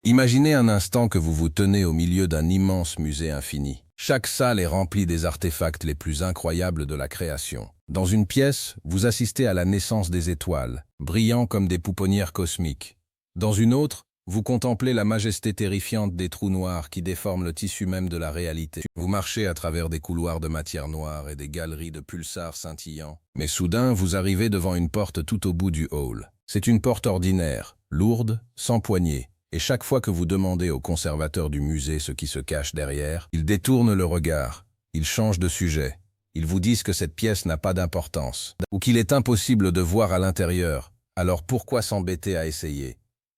Imaginez un instant que vous vous tenez au milieu d'un immense musée infini. Chaque salle est remplie des artefacts les plus incroyables de la création. Dans une pièce, vous assistez à la naissance des étoiles, brillant comme des pouponnières cosmiques. Dans une autre, vous contemplez la majesté terrifiante des trous noirs qui déforment le tissu même de la réalité. Vous marchez à travers des couloirs de matière noire et des galeries de pulsars scintillants. Mais soudain, vous arrivez devant une porte tout au bout du hall. C'est une porte ordinaire, lourde, sans poignée. Et chaque fois que vous demandez au conservateur du musée ce qui se cache derrière, ils détournent le regard, ils changent de sujet. Ils vous disent que cette pièce n'a pas d'importance, ou qu'il est impossible de voir à l'intérieur. Alors pourquoi s'embêter à essayer?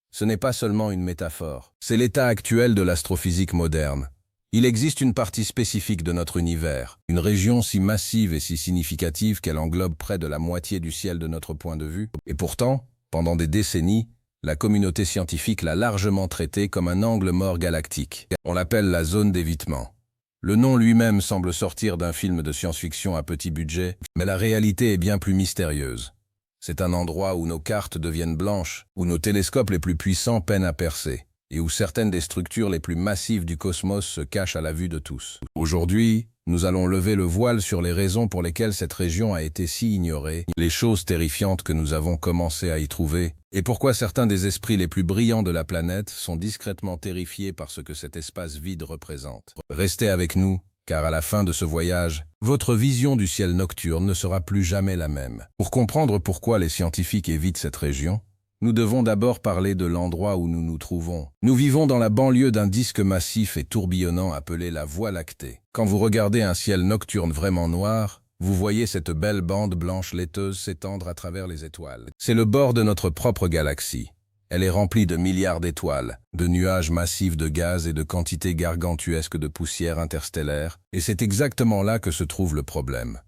Ce n'est pas seulement une métaphore, c'est l'état actuel de l'astrophysique moderne. Il existe une partie spécifique de notre univers, une région si massive et si significative qu'elle englobe près de la moitié du ciel de notre point de vue. Et pourtant, pendant des décennies, la communauté scientifique l'a largement traitée comme un angle mort galactique. On l'appelle la zone d'évitement. Le nom lui-même semble sortir d'un film de science-fiction à petit budget, mais la réalité est bien plus mystérieuse. C'est un endroit où nos cartes deviennent blanches, où nos télescopes les plus puissants peinent à percer, et où certaines des structures les plus massives du cosmos se cachent à la vue de tous. Aujourd'hui, nous allons lever le voile sur les raisons pour lesquelles cette région a été si ignorée, les choses terrifiantes que nous avons commencé à y trouver, et pourquoi certains des esprits les plus brillants de la planète sont discrètement terrifiés par ce que cet espace vide représente. Restez avec nous, car à la fin de ce voyage, votre vision du ciel nocturne ne sera plus jamais la même. Pour comprendre pourquoi les scientifiques évitent cette région, nous devons d'abord parler de l'endroit où nous nous trouvons. Nous vivons dans la banlieue d'un disque massif et tourbillonnant appelé la Voie lactée. Quand vous regardez un ciel nocturne vraiment noir, vous voyez cette belle bande blanche laiteuse s'étendre à travers les étoiles. C'est le bord de notre propre galaxie. Elle est remplie de milliards d'étoiles, de nuages massifs de gaz et de quantités gargantuesques de poussière interstellaire, et c'est exactement là que se trouve le problème.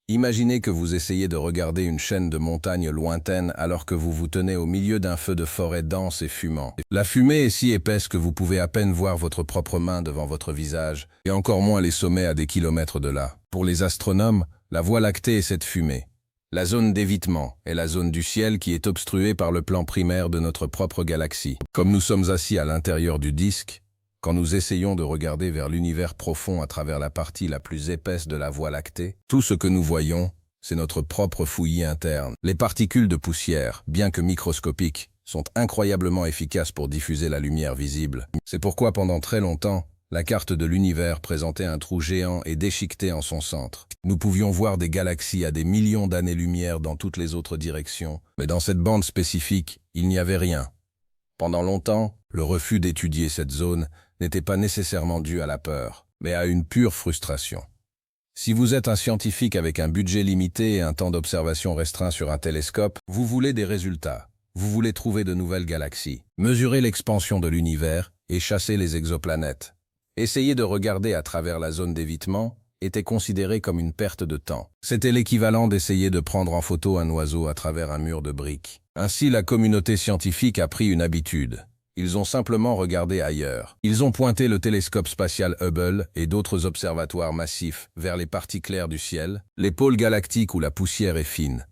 Imaginez que vous essayez de regarder une chaîne de montagnes lointaines alors que vous vous tenez au milieu d'un feu de forêt dense et fumant. La fumée est si épaisse que vous pouvez à peine voir votre propre main devant votre visage, et encore moins les sommets à des kilomètres de là. Pour les astronomes, la Voie lactée est cette fumée. La zone d'évitement est la zone du ciel qui est obstruée par le plan primaire de notre propre galaxie. Comme nous sommes assis à l'intérieur du disque, quand nous essayons de regarder vers l'univers profond à travers la partie la plus épaisse de la Voie lactée, tout ce que nous voyons, c'est notre propre fouillis interne. Les particules de poussière, bien que microscopiques, sont incroyablement efficaces pour diffuser la lumière visible. C'est pourquoi pendant très longtemps, la carte de l'univers présentait un trou géant et déchiqueté en son centre. Nous pouvions voir des galaxies à des millions d'années-lumière dans toutes les autres directions, mais dans cette bande spécifique, il n'y avait rien. Pendant longtemps, le refus d'étudier cette zone n'était pas nécessairement dû à la peur, mais à une pure frustration. Si vous êtes un scientifique avec un budget limité et un temps d'observation restreint sur un télescope, vous voulez des résultats. Vous voulez trouver de nouvelles galaxies, mesurer l'expansion de l'univers et chasser les exoplanètes. Essayer de regarder à travers la zone d'évitement était considéré comme une perte de temps. C'était l'équivalent d'essayer de prendre en photo un oiseau à travers un mur de briques. Ainsi, la communauté scientifique a pris une habitude. Ils ont simplement regardé ailleurs. Ils ont pointé le télescope spatial Hubble et d'autres observatoires massifs vers les parties claires du ciel, les pôles galactiques où la poussière est fine.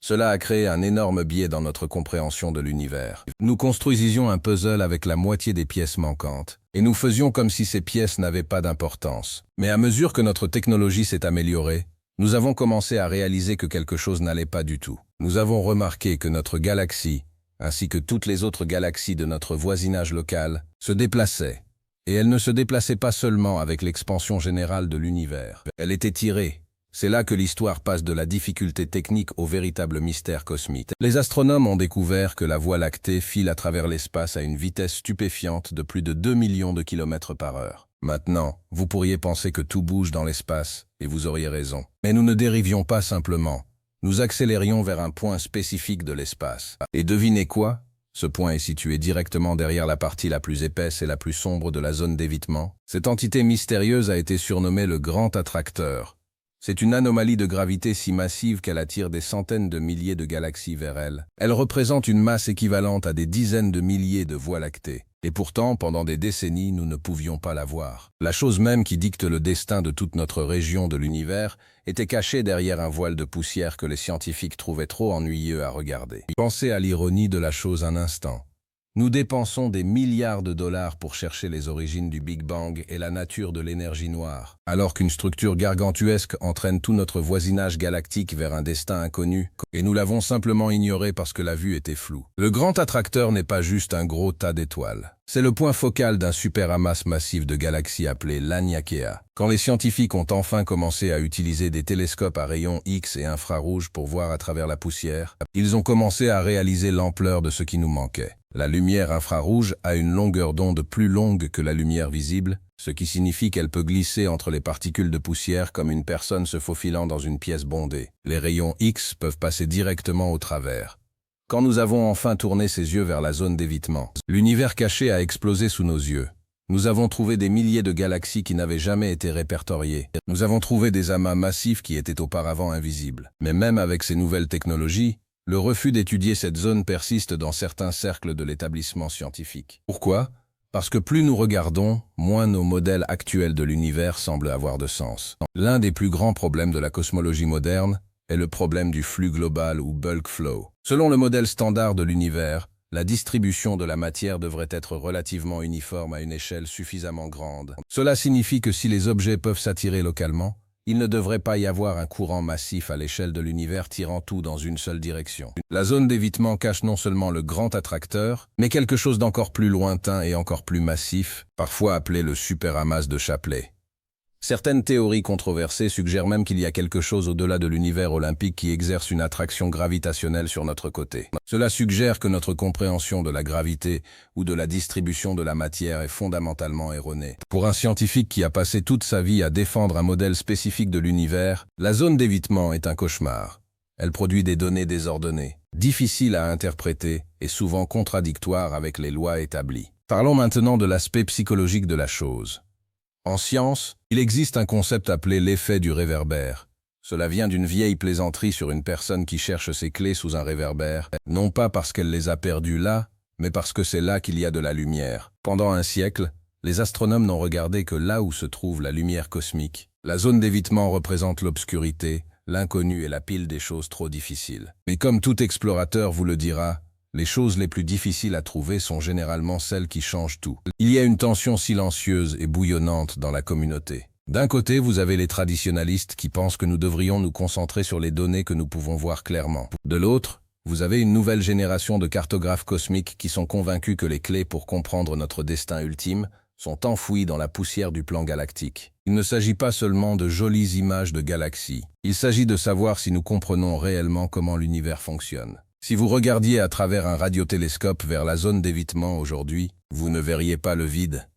Cela a créé un énorme biais dans notre compréhension de l'univers. Nous construisions un puzzle avec la moitié des pièces manquantes, et nous faisions comme si ces pièces n'avaient pas d'importance. Mais à mesure que notre technologie s'est améliorée, nous avons commencé à réaliser que quelque chose n'allait pas du tout. Nous avons remarqué que notre galaxie, ainsi que toutes les autres galaxies de notre voisinage local, se déplaçaient. Et elle ne se déplaçait pas seulement avec l'expansion générale de l'univers. Elle était tirée. C'est là que l'histoire passe de la difficulté technique au véritable mystère cosmique. Les astronomes ont découvert que la Voie lactée file à travers l'espace à une vitesse stupéfiante de plus de 2 millions de kilomètres par heure. Maintenant, vous pourriez penser que tout bouge dans l'espace, et vous auriez raison. Mais nous ne dérivions pas simplement. Nous accélérions vers un point spécifique de l'espace. Et devinez quoi? Ce point est situé directement derrière la partie la plus épaisse et la plus sombre de la zone d'évitement. Cette entité mystérieuse a été surnommée le Grand Attracteur. C'est une anomalie de gravité si massive qu'elle attire des centaines de milliers de galaxies vers elle. Elle représente une masse équivalente à des dizaines de milliers de Voies lactées. Et pourtant, pendant des décennies, nous ne pouvions pas la voir. La chose même qui dicte le destin de toute notre région de l'univers était cachée derrière un voile de poussière que les scientifiques trouvaient trop ennuyeux à regarder. Pensez à l'ironie de la chose un instant. Nous dépensons des milliards de dollars pour chercher les origines du Big Bang et la nature de l'énergie noire, alors qu'une structure gargantuesque entraîne tout notre voisinage galactique vers un destin inconnu, et nous l'avons simplement ignoré parce que la vue était floue. Le grand attracteur n'est pas juste un gros tas d'étoiles. C'est le point focal d'un super amas massif de galaxies appelé l'Aniakea. Quand les scientifiques ont enfin commencé à utiliser des télescopes à rayons X et infrarouges pour voir à travers la poussière, ils ont commencé à réaliser l'ampleur de ce qui nous manquait. La lumière infrarouge a une longueur d'onde plus longue que la lumière visible, ce qui signifie qu'elle peut glisser entre les particules de poussière comme une personne se faufilant dans une pièce bondée. Les rayons X peuvent passer directement au travers. Quand nous avons enfin tourné ses yeux vers la zone d'évitement, l'univers caché a explosé sous nos yeux. Nous avons trouvé des milliers de galaxies qui n'avaient jamais été répertoriées. Nous avons trouvé des amas massifs qui étaient auparavant invisibles. Mais même avec ces nouvelles technologies, le refus d'étudier cette zone persiste dans certains cercles de l'établissement scientifique. Pourquoi ? Parce que plus nous regardons, moins nos modèles actuels de l'univers semblent avoir de sens. L'un des plus grands problèmes de la cosmologie moderne est le problème du flux global ou bulk flow. Selon le modèle standard de l'univers, la distribution de la matière devrait être relativement uniforme à une échelle suffisamment grande. Cela signifie que si les objets peuvent s'attirer localement, il ne devrait pas y avoir un courant massif à l'échelle de l'univers tirant tout dans une seule direction. La zone d'évitement cache non seulement le grand attracteur, mais quelque chose d'encore plus lointain et encore plus massif, parfois appelé le superamas de Shapley. Certaines théories controversées suggèrent même qu'il y a quelque chose au-delà de l'univers olympique qui exerce une attraction gravitationnelle sur notre côté. Cela suggère que notre compréhension de la gravité ou de la distribution de la matière est fondamentalement erronée. Pour un scientifique qui a passé toute sa vie à défendre un modèle spécifique de l'univers, la zone d'évitement est un cauchemar. Elle produit des données désordonnées, difficiles à interpréter et souvent contradictoires avec les lois établies. Parlons maintenant de l'aspect psychologique de la chose. En science, il existe un concept appelé l'effet du réverbère. Cela vient d'une vieille plaisanterie sur une personne qui cherche ses clés sous un réverbère, non pas parce qu'elle les a perdues là, mais parce que c'est là qu'il y a de la lumière. Pendant un siècle, les astronomes n'ont regardé que là où se trouve la lumière cosmique. La zone d'évitement représente l'obscurité, l'inconnu et la pile des choses trop difficiles. Mais comme tout explorateur vous le dira, les choses les plus difficiles à trouver sont généralement celles qui changent tout. Il y a une tension silencieuse et bouillonnante dans la communauté. D'un côté, vous avez les traditionalistes qui pensent que nous devrions nous concentrer sur les données que nous pouvons voir clairement. De l'autre, vous avez une nouvelle génération de cartographes cosmiques qui sont convaincus que les clés pour comprendre notre destin ultime sont enfouies dans la poussière du plan galactique. Il ne s'agit pas seulement de jolies images de galaxies. Il s'agit de savoir si nous comprenons réellement comment l'univers fonctionne. Si vous regardiez à travers un radiotélescope vers la zone d'évitement aujourd'hui, vous ne verriez pas le vide.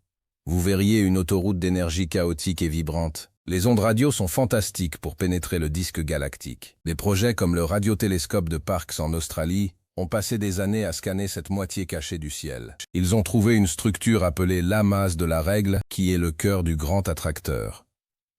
Vous verriez une autoroute d'énergie chaotique et vibrante. Les ondes radio sont fantastiques pour pénétrer le disque galactique. Des projets comme le radiotélescope de Parkes en Australie ont passé des années à scanner cette moitié cachée du ciel. Ils ont trouvé une structure appelée l'amas de la règle, qui est le cœur du grand attracteur.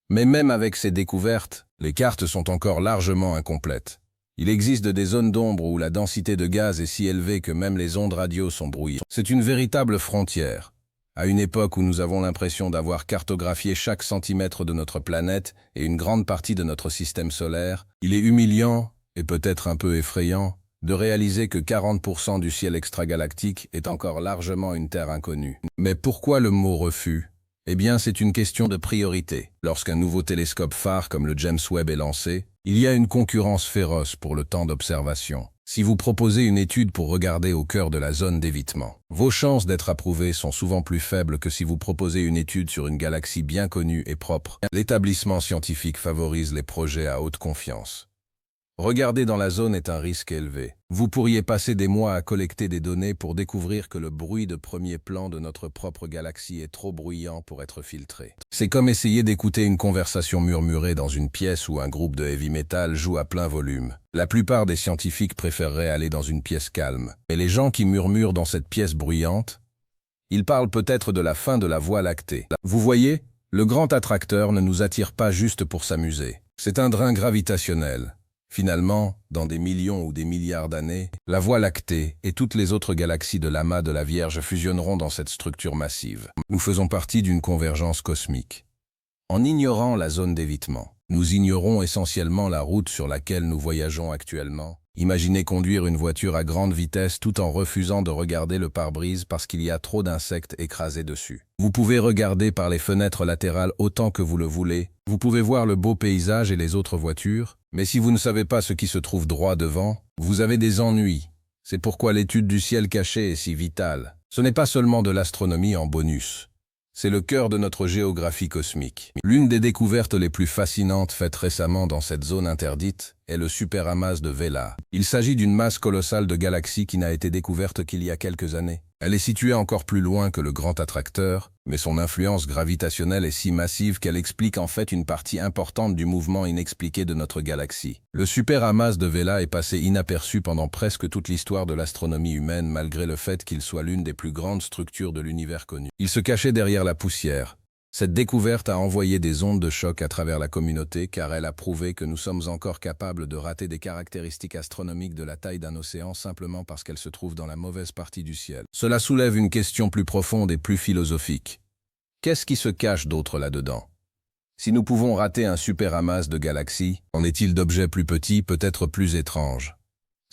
Mais même avec ces découvertes, les cartes sont encore largement incomplètes. Il existe des zones d'ombre où la densité de gaz est si élevée que même les ondes radio sont brouillées. C'est une véritable frontière. À une époque où nous avons l'impression d'avoir cartographié chaque centimètre de notre planète et une grande partie de notre système solaire, il est humiliant, et peut-être un peu effrayant, de réaliser que 40% du ciel extragalactique est encore largement une terre inconnue. Mais pourquoi le mot refus ? Eh bien, c'est une question de priorité. Lorsqu'un nouveau télescope phare comme le James Webb est lancé, il y a une concurrence féroce pour le temps d'observation. Si vous proposez une étude pour regarder au cœur de la zone d'évitement, vos chances d'être approuvé sont souvent plus faibles que si vous proposez une étude sur une galaxie bien connue et propre. L'établissement scientifique favorise les projets à haute confiance. Regarder dans la zone est un risque élevé. Vous pourriez passer des mois à collecter des données pour découvrir que le bruit de premier plan de notre propre galaxie est trop bruyant pour être filtré. C'est comme essayer d'écouter une conversation murmurée dans une pièce où un groupe de heavy metal joue à plein volume. La plupart des scientifiques préféreraient aller dans une pièce calme. Et les gens qui murmurent dans cette pièce bruyante, ils parlent peut-être de la fin de la Voie lactée. Vous voyez, le grand attracteur ne nous attire pas juste pour s'amuser. C'est un drain gravitationnel. Finalement, dans des millions ou des milliards d'années, la Voie lactée et toutes les autres galaxies de l'amas de la Vierge fusionneront dans cette structure massive. Nous faisons partie d'une convergence cosmique. En ignorant la zone d'évitement, Nous ignorons essentiellement la route sur laquelle nous voyageons actuellement. Imaginez conduire une voiture à grande vitesse tout en refusant de regarder le pare-brise parce qu'il y a trop d'insectes écrasés dessus. Vous pouvez regarder par les fenêtres latérales autant que vous le voulez. Vous pouvez voir le beau paysage et les autres voitures. Mais si vous ne savez pas ce qui se trouve droit devant, vous avez des ennuis. C'est pourquoi l'étude du ciel caché est si vitale. Ce n'est pas seulement de l'astronomie en bonus. C'est le cœur de notre géographie cosmique. L'une des découvertes les plus fascinantes faites récemment dans cette zone interdite est le superamas de Vela. Il s'agit d'une masse colossale de galaxies qui n'a été découverte qu'il y a quelques années. Elle est située encore plus loin que le grand attracteur, mais son influence gravitationnelle est si massive qu'elle explique en fait une partie importante du mouvement inexpliqué de notre galaxie. Le superamas de Vela est passé inaperçu pendant presque toute l'histoire de l'astronomie humaine malgré le fait qu'il soit l'une des plus grandes structures de l'univers connu. Il se cachait derrière la poussière. Cette découverte a envoyé des ondes de choc à travers la communauté car elle a prouvé que nous sommes encore capables de rater des caractéristiques astronomiques de la taille d'un océan simplement parce qu'elles se trouvent dans la mauvaise partie du ciel. Cela soulève une question plus profonde et plus philosophique. Qu'est-ce qui se cache d'autre là-dedans? Si nous pouvons rater un superamas de galaxies, en est-il d'objets plus petits, peut-être plus étranges?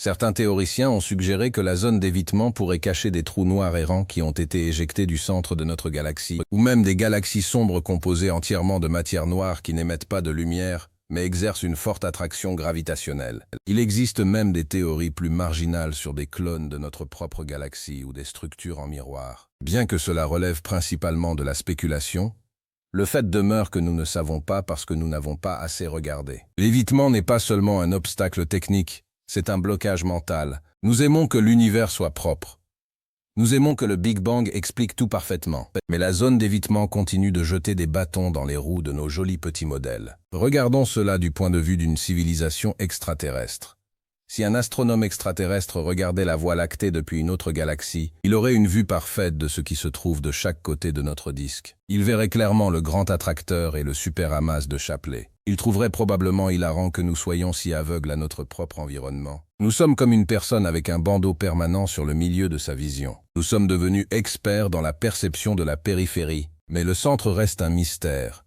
Certains théoriciens ont suggéré que la zone d'évitement pourrait cacher des trous noirs errants qui ont été éjectés du centre de notre galaxie, ou même des galaxies sombres composées entièrement de matière noire qui n'émettent pas de lumière, mais exercent une forte attraction gravitationnelle. Il existe même des théories plus marginales sur des clones de notre propre galaxie ou des structures en miroir. Bien que cela relève principalement de la spéculation, le fait demeure que nous ne savons pas parce que nous n'avons pas assez regardé. L'évitement n'est pas seulement un obstacle technique, c'est un blocage mental. Nous aimons que l'univers soit propre. Nous aimons que le Big Bang explique tout parfaitement. Mais la zone d'évitement continue de jeter des bâtons dans les roues de nos jolis petits modèles. Regardons cela du point de vue d'une civilisation extraterrestre. Si un astronome extraterrestre regardait la Voie lactée depuis une autre galaxie, il aurait une vue parfaite de ce qui se trouve de chaque côté de notre disque. Il verrait clairement le grand attracteur et le superamas de Shapley. Il trouverait probablement hilarant que nous soyons si aveugles à notre propre environnement. Nous sommes comme une personne avec un bandeau permanent sur le milieu de sa vision. Nous sommes devenus experts dans la perception de la périphérie, mais le centre reste un mystère.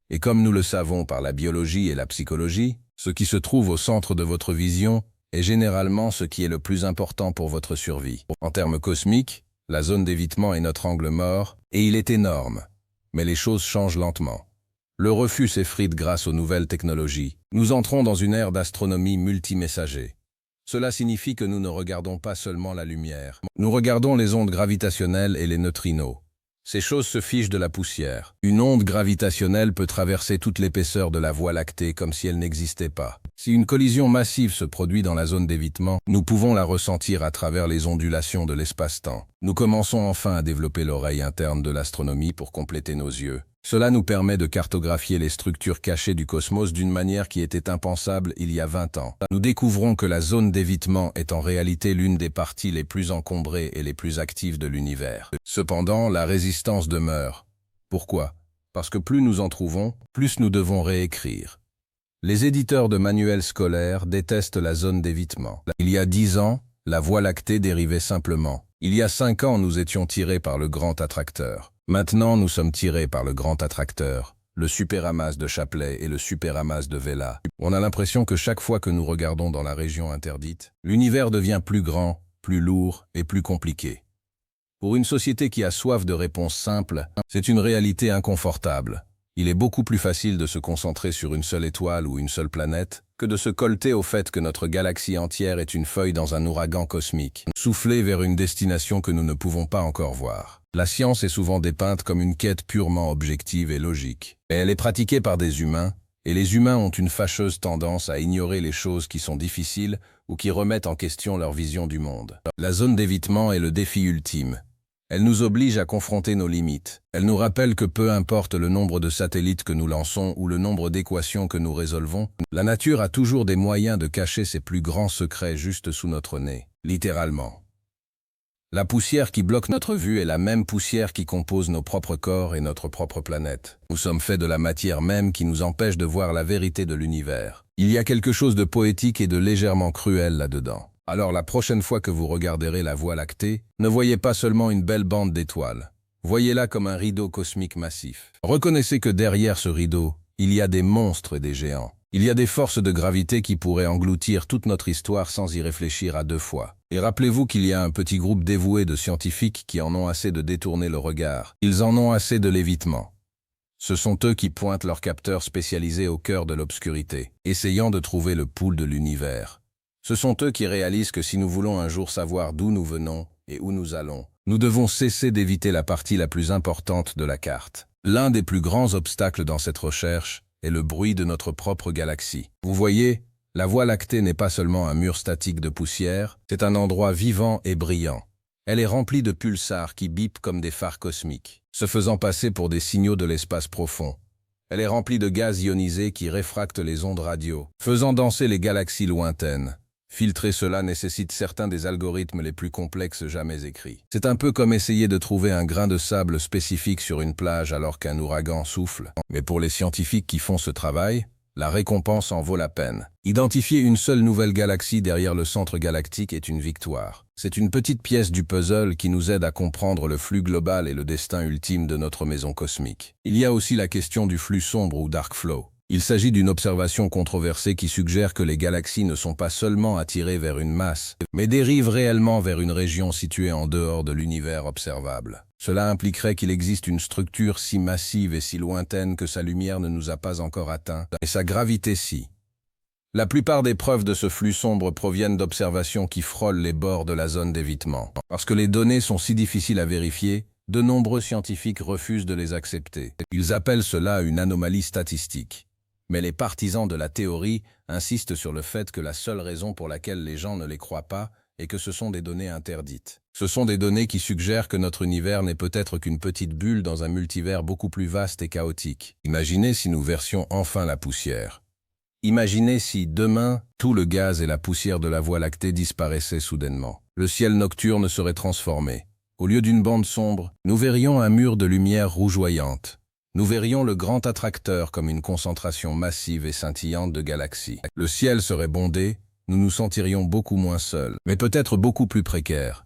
Et comme nous le savons par la biologie et la psychologie, ce qui se trouve au centre de votre vision est généralement ce qui est le plus important pour votre survie. En termes cosmiques, la zone d'évitement est notre angle mort, et il est énorme. Mais les choses changent lentement. Le refus s'effrite grâce aux nouvelles technologies. Nous entrons dans une ère d'astronomie multimessager. Cela signifie que nous ne regardons pas seulement la lumière. Nous regardons les ondes gravitationnelles et les neutrinos. Ces choses se fichent de la poussière. Une onde gravitationnelle peut traverser toute l'épaisseur de la Voie lactée comme si elle n'existait pas. Si une collision massive se produit dans la zone d'évitement, nous pouvons la ressentir à travers les ondulations de l'espace-temps. Nous commençons enfin à développer l'oreille interne de l'astronomie pour compléter nos yeux. Cela nous permet de cartographier les structures cachées du cosmos d'une manière qui était impensable il y a 20 ans. Nous découvrons que la zone d'évitement est en réalité l'une des parties les plus encombrées et les plus actives de l'univers. Cependant, la résistance demeure. Pourquoi? Parce que plus nous en trouvons, plus nous devons réécrire. Les éditeurs de manuels scolaires détestent la zone d'évitement. Il y a 10 ans, la Voie lactée dérivait simplement. Il y a 5 ans, nous étions tirés par le grand attracteur. Maintenant, nous sommes tirés par le grand attracteur, le superamas de Shapley et le superamas de Vela. On a l'impression que chaque fois que nous regardons dans la région interdite, l'univers devient plus grand, plus lourd et plus compliqué. Pour une société qui a soif de réponses simples, c'est une réalité inconfortable. Il est beaucoup plus facile de se concentrer sur une seule étoile ou une seule planète que de se colter au fait que notre galaxie entière est une feuille dans un ouragan cosmique, soufflée vers une destination que nous ne pouvons pas encore voir. La science est souvent dépeinte comme une quête purement objective et logique. Mais elle est pratiquée par des humains, et les humains ont une fâcheuse tendance à ignorer les choses qui sont difficiles ou qui remettent en question leur vision du monde. La zone d'évitement est le défi ultime. Elle nous oblige à confronter nos limites. Elle nous rappelle que peu importe le nombre de satellites que nous lançons ou le nombre d'équations que nous résolvons, la nature a toujours des moyens de cacher ses plus grands secrets juste sous notre nez, littéralement. La poussière qui bloque notre vue est la même poussière qui compose nos propres corps et notre propre planète. Nous sommes faits de la matière même qui nous empêche de voir la vérité de l'univers. Il y a quelque chose de poétique et de légèrement cruel là-dedans. Alors la prochaine fois que vous regarderez la Voie lactée, ne voyez pas seulement une belle bande d'étoiles. Voyez-la comme un rideau cosmique massif. Reconnaissez que derrière ce rideau, Il y a des monstres et des géants. Il y a des forces de gravité qui pourraient engloutir toute notre histoire sans y réfléchir à deux fois. Et rappelez-vous qu'il y a un petit groupe dévoué de scientifiques qui en ont assez de détourner le regard. Ils en ont assez de l'évitement. Ce sont eux qui pointent leurs capteurs spécialisés au cœur de l'obscurité, essayant de trouver le pouls de l'univers. Ce sont eux qui réalisent que si nous voulons un jour savoir d'où nous venons et où nous allons, nous devons cesser d'éviter la partie la plus importante de la carte. L'un des plus grands obstacles dans cette recherche est le bruit de notre propre galaxie. Vous voyez, la Voie lactée n'est pas seulement un mur statique de poussière, c'est un endroit vivant et brillant. Elle est remplie de pulsars qui bipent comme des phares cosmiques, se faisant passer pour des signaux de l'espace profond. Elle est remplie de gaz ionisés qui réfractent les ondes radio, faisant danser les galaxies lointaines. Filtrer cela nécessite certains des algorithmes les plus complexes jamais écrits. C'est un peu comme essayer de trouver un grain de sable spécifique sur une plage alors qu'un ouragan souffle. Mais pour les scientifiques qui font ce travail, la récompense en vaut la peine. Identifier une seule nouvelle galaxie derrière le centre galactique est une victoire. C'est une petite pièce du puzzle qui nous aide à comprendre le flux global et le destin ultime de notre maison cosmique. Il y a aussi la question du flux sombre ou dark flow. Il s'agit d'une observation controversée qui suggère que les galaxies ne sont pas seulement attirées vers une masse, mais dérivent réellement vers une région située en dehors de l'univers observable. Cela impliquerait qu'il existe une structure si massive et si lointaine que sa lumière ne nous a pas encore atteints, et sa gravité si. La plupart des preuves de ce flux sombre proviennent d'observations qui frôlent les bords de la zone d'évitement. Parce que les données sont si difficiles à vérifier, de nombreux scientifiques refusent de les accepter. Ils appellent cela une anomalie statistique. Mais les partisans de la théorie insistent sur le fait que la seule raison pour laquelle les gens ne les croient pas est que ce sont des données interdites. Ce sont des données qui suggèrent que notre univers n'est peut-être qu'une petite bulle dans un multivers beaucoup plus vaste et chaotique. Imaginez si nous versions enfin la poussière. Imaginez si, demain, tout le gaz et la poussière de la Voie lactée disparaissaient soudainement. Le ciel nocturne serait transformé. Au lieu d'une bande sombre, nous verrions un mur de lumière rougeoyante. Nous verrions le grand attracteur comme une concentration massive et scintillante de galaxies. Le ciel serait bondé, nous nous sentirions beaucoup moins seuls, mais peut-être beaucoup plus précaires.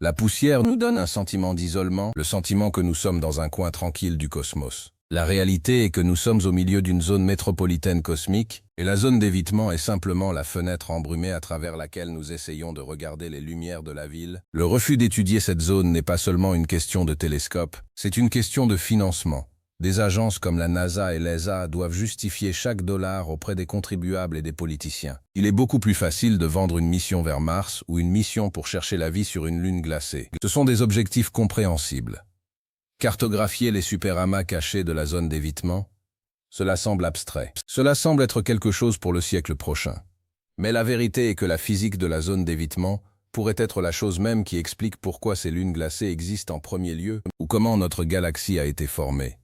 La poussière nous donne un sentiment d'isolement, le sentiment que nous sommes dans un coin tranquille du cosmos. La réalité est que nous sommes au milieu d'une zone métropolitaine cosmique, et la zone d'évitement est simplement la fenêtre embrumée à travers laquelle nous essayons de regarder les lumières de la ville. Le refus d'étudier cette zone n'est pas seulement une question de télescope, c'est une question de financement. Des agences comme la NASA et l'ESA doivent justifier chaque dollar auprès des contribuables et des politiciens. Il est beaucoup plus facile de vendre une mission vers Mars ou une mission pour chercher la vie sur une lune glacée. Ce sont des objectifs compréhensibles. Cartographier les superamas cachés de la zone d'évitement, cela semble abstrait. Cela semble être quelque chose pour le siècle prochain. Mais la vérité est que la physique de la zone d'évitement pourrait être la chose même qui explique pourquoi ces lunes glacées existent en premier lieu ou comment notre galaxie a été formée.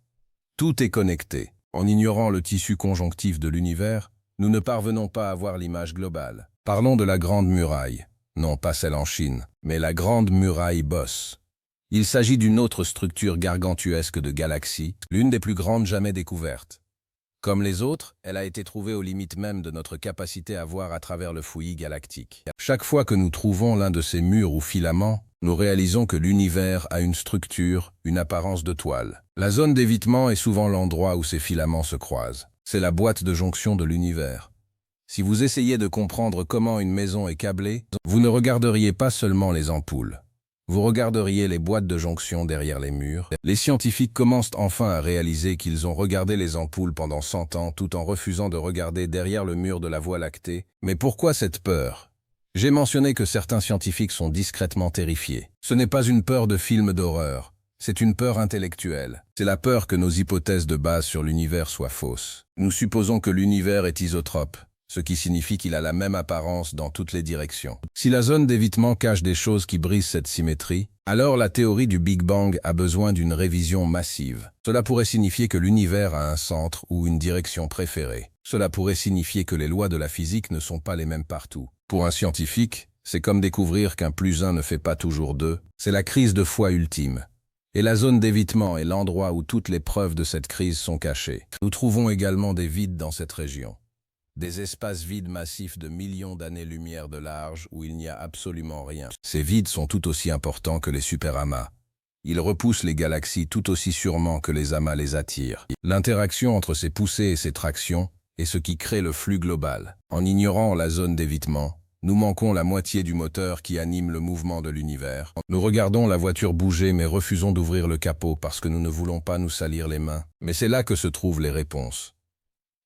Tout est connecté. En ignorant le tissu conjonctif de l'univers, nous ne parvenons pas à voir l'image globale. Parlons de la Grande Muraille. Non pas celle en Chine, mais la Grande Muraille Bosse. Il s'agit d'une autre structure gargantuesque de galaxies, l'une des plus grandes jamais découvertes. Comme les autres, elle a été trouvée aux limites même de notre capacité à voir à travers le fouillis galactique. Chaque fois que nous trouvons l'un de ces murs ou filaments, nous réalisons que l'univers a une structure, une apparence de toile. La zone d'évitement est souvent l'endroit où ces filaments se croisent. C'est la boîte de jonction de l'univers. Si vous essayez de comprendre comment une maison est câblée, vous ne regarderiez pas seulement les ampoules. Vous regarderiez les boîtes de jonction derrière les murs. Les scientifiques commencent enfin à réaliser qu'ils ont regardé les ampoules pendant 100 ans tout en refusant de regarder derrière le mur de la Voie lactée. Mais pourquoi cette peur ? J'ai mentionné que certains scientifiques sont discrètement terrifiés. Ce n'est pas une peur de film d'horreur, c'est une peur intellectuelle. C'est la peur que nos hypothèses de base sur l'univers soient fausses. Nous supposons que l'univers est isotrope, ce qui signifie qu'il a la même apparence dans toutes les directions. Si la zone d'évitement cache des choses qui brisent cette symétrie, alors la théorie du Big Bang a besoin d'une révision massive. Cela pourrait signifier que l'univers a un centre ou une direction préférée. Cela pourrait signifier que les lois de la physique ne sont pas les mêmes partout. Pour un scientifique, c'est comme découvrir qu'un plus un ne fait pas toujours deux. C'est la crise de foi ultime. Et la zone d'évitement est l'endroit où toutes les preuves de cette crise sont cachées. Nous trouvons également des vides dans cette région. Des espaces vides massifs de millions d'années-lumière de large où il n'y a absolument rien. Ces vides sont tout aussi importants que les superamas. Il repousse les galaxies tout aussi sûrement que les amas les attirent. L'interaction entre ces poussées et ces tractions est ce qui crée le flux global. En ignorant la zone d'évitement, nous manquons la moitié du moteur qui anime le mouvement de l'univers. Nous regardons la voiture bouger mais refusons d'ouvrir le capot parce que nous ne voulons pas nous salir les mains. Mais c'est là que se trouvent les réponses.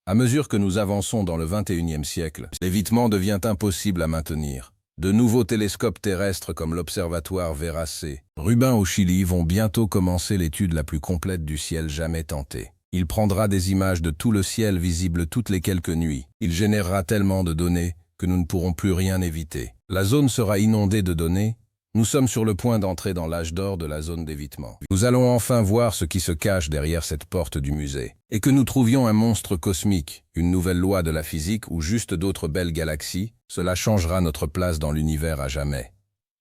À mesure que nous avançons dans le XXIe siècle, l'évitement devient impossible à maintenir. De nouveaux télescopes terrestres comme l'observatoire Vera C. Rubin au Chili vont bientôt commencer l'étude la plus complète du ciel jamais tentée. Il prendra des images de tout le ciel visible toutes les quelques nuits. Il générera tellement de données que nous ne pourrons plus rien éviter. La zone sera inondée de données. Nous sommes sur le point d'entrer dans l'âge d'or de la zone d'évitement. Nous allons enfin voir ce qui se cache derrière cette porte du musée. Et que nous trouvions un monstre cosmique, une nouvelle loi de la physique ou juste d'autres belles galaxies, cela changera notre place dans l'univers à jamais.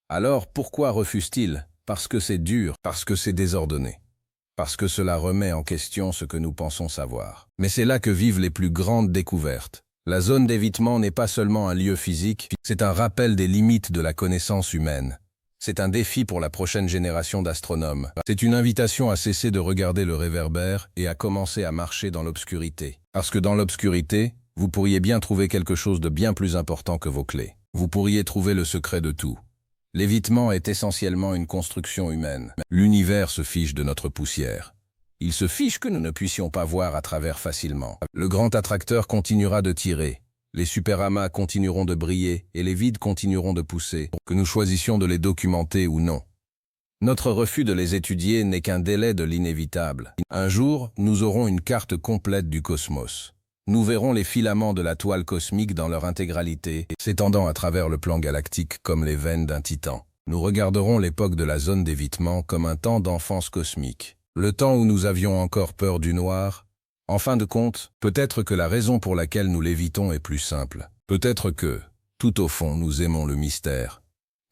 Alors pourquoi refuse-t-il? Parce que c'est dur, parce que c'est désordonné. Parce que cela remet en question ce que nous pensons savoir. Mais c'est là que vivent les plus grandes découvertes. La zone d'évitement n'est pas seulement un lieu physique, c'est un rappel des limites de la connaissance humaine. C'est un défi pour la prochaine génération d'astronomes. C'est une invitation à cesser de regarder le réverbère et à commencer à marcher dans l'obscurité. Parce que dans l'obscurité, vous pourriez bien trouver quelque chose de bien plus important que vos clés. Vous pourriez trouver le secret de tout. L'évitement est essentiellement une construction humaine. L'univers se fiche de notre poussière. Il se fiche que nous ne puissions pas voir à travers facilement. Le grand attracteur continuera de tirer. Les superamas continueront de briller et les vides continueront de pousser, que nous choisissions de les documenter ou non. Notre refus de les étudier n'est qu'un délai de l'inévitable. Un jour, nous aurons une carte complète du cosmos. Nous verrons les filaments de la toile cosmique dans leur intégralité, s'étendant à travers le plan galactique comme les veines d'un titan. Nous regarderons l'époque de la zone d'évitement comme un temps d'enfance cosmique. Le temps où nous avions encore peur du noir. En fin de compte, peut-être que la raison pour laquelle nous l'évitons est plus simple. Peut-être que, tout au fond, nous aimons le mystère.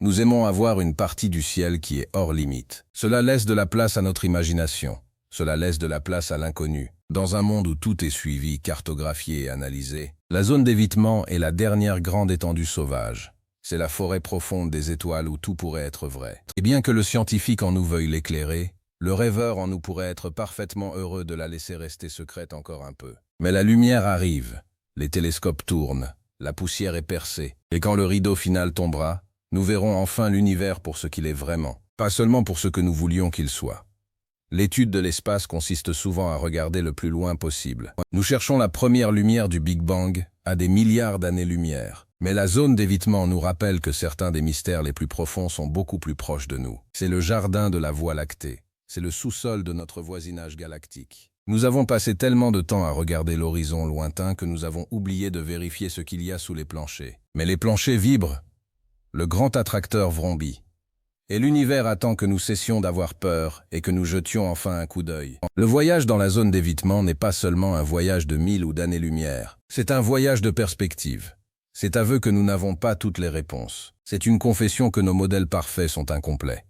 Nous aimons avoir une partie du ciel qui est hors limite. Cela laisse de la place à notre imagination. Cela laisse de la place à l'inconnu. Dans un monde où tout est suivi, cartographié et analysé, la zone d'évitement est la dernière grande étendue sauvage. C'est la forêt profonde des étoiles où tout pourrait être vrai. Et bien que le scientifique en nous veuille l'éclairer, le rêveur en nous pourrait être parfaitement heureux de la laisser rester secrète encore un peu. Mais la lumière arrive, les télescopes tournent, la poussière est percée, et quand le rideau final tombera, nous verrons enfin l'univers pour ce qu'il est vraiment, pas seulement pour ce que nous voulions qu'il soit. L'étude de l'espace consiste souvent à regarder le plus loin possible. Nous cherchons la première lumière du Big Bang à des milliards d'années-lumière. Mais la zone d'évitement nous rappelle que certains des mystères les plus profonds sont beaucoup plus proches de nous. C'est le jardin de la Voie lactée. C'est le sous-sol de notre voisinage galactique. Nous avons passé tellement de temps à regarder l'horizon lointain que nous avons oublié de vérifier ce qu'il y a sous les planchers. Mais les planchers vibrent. Le grand attracteur vrombit. Et l'univers attend que nous cessions d'avoir peur et que nous jetions enfin un coup d'œil. Le voyage dans la zone d'évitement n'est pas seulement un voyage de 1000 ou d'années-lumière. C'est un voyage de perspective. C'est aveu que nous n'avons pas toutes les réponses. C'est une confession que nos modèles parfaits sont incomplets.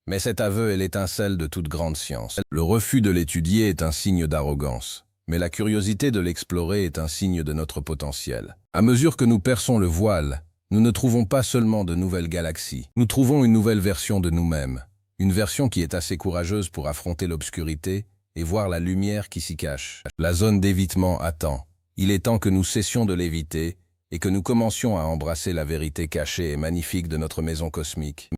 Mais cet aveu est l'étincelle de toute grande science. Le refus de l'étudier est un signe d'arrogance. Mais la curiosité de l'explorer est un signe de notre potentiel. À mesure que nous perçons le voile, nous ne trouvons pas seulement de nouvelles galaxies. Nous trouvons une nouvelle version de nous-mêmes. Une version qui est assez courageuse pour affronter l'obscurité et voir la lumière qui s'y cache. La zone d'évitement attend. Il est temps que nous cessions de l'éviter et que nous commencions à embrasser la vérité cachée et magnifique de notre maison cosmique.